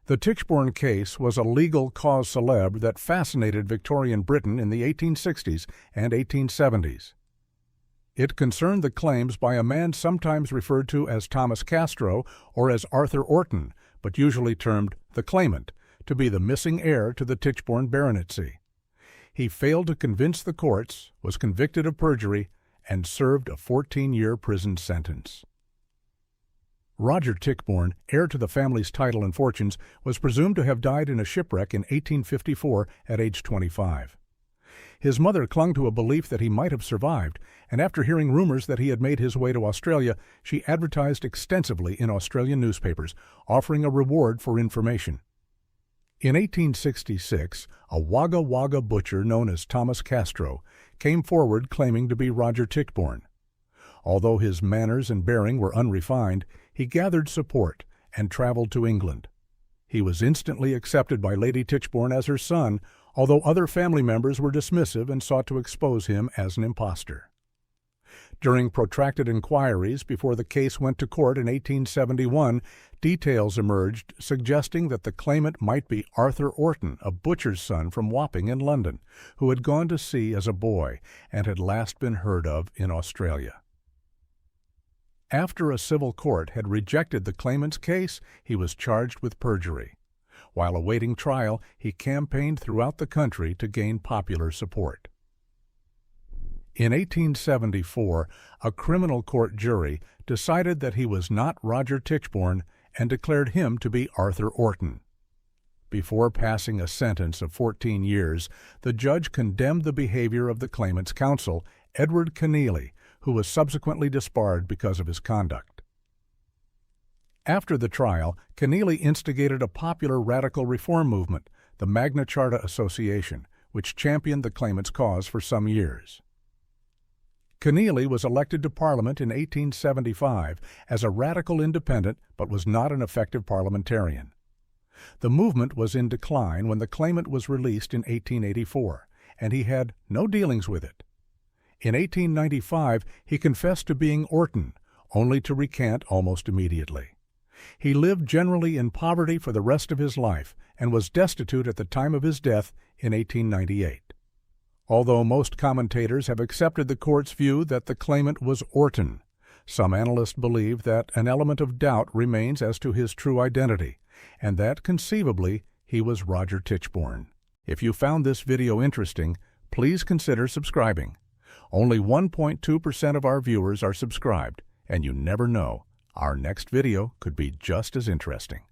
The Tichborne case was a legal cause célèbre that fascinated Victorian Britain in the 1860s and 1870s. It concerned the claims by a man sometimes referred to as Thomas Castro or as Arthur Orton, but usually termed the claimant, to be the missing heir to the Tichborne baronetcy. He failed to convince the courts, was convicted of perjury, and served a 14-year prison sentence. Roger Tichborne, heir to the family's title and fortunes, was presumed to have died in a shipwreck in 1854 at age 25. His mother clung to a belief that he might have survived, and after hearing rumors that he had made his way to Australia, she advertised extensively in Australian newspapers, offering a reward for information. In 1866, a Wagga Wagga butcher known as Thomas Castro came forward claiming to be Roger Tichborne. Although his manners and bearing were unrefined, he gathered support and traveled to England. He was instantly accepted by Lady Tichborne as her son, although other family members were dismissive and sought to expose him as an impostor. During protracted inquiries before the case went to court in 1871, details emerged suggesting that the claimant might be Arthur Orton, a butcher's son from Wapping in London, who had gone to sea as a boy and had last been heard of in Australia. After a civil court had rejected the claimant's case, he was charged with perjury. While awaiting trial, he campaigned throughout the country to gain popular support. In 1874, a criminal court jury decided that he was not Roger Tichborne and declared him to be Arthur Orton. Before passing a sentence of 14 years, the judge condemned the behavior of the claimant's counsel, Edward Keneally, who was subsequently disbarred because of his conduct. After the trial, Keneally instigated a popular radical reform movement, the Magna Charta Association, which championed the claimant's cause for some years. Keneally was elected to Parliament in 1875 as a radical independent but was not an effective parliamentarian. The movement was in decline when the claimant was released in 1884, and he had no dealings with it. In 1895, he confessed to being Orton, only to recant almost immediately. He lived generally in poverty for the rest of his life and was destitute at the time of his death in 1898. Although most commentators have accepted the court's view that the claimant was Orton, some analysts believe that an element of doubt remains as to his true identity, and that, conceivably, he was Roger Tichborne. If you found this video interesting, please consider subscribing. Only 1.2% of our viewers are subscribed, and you never know, our next video could be just as interesting.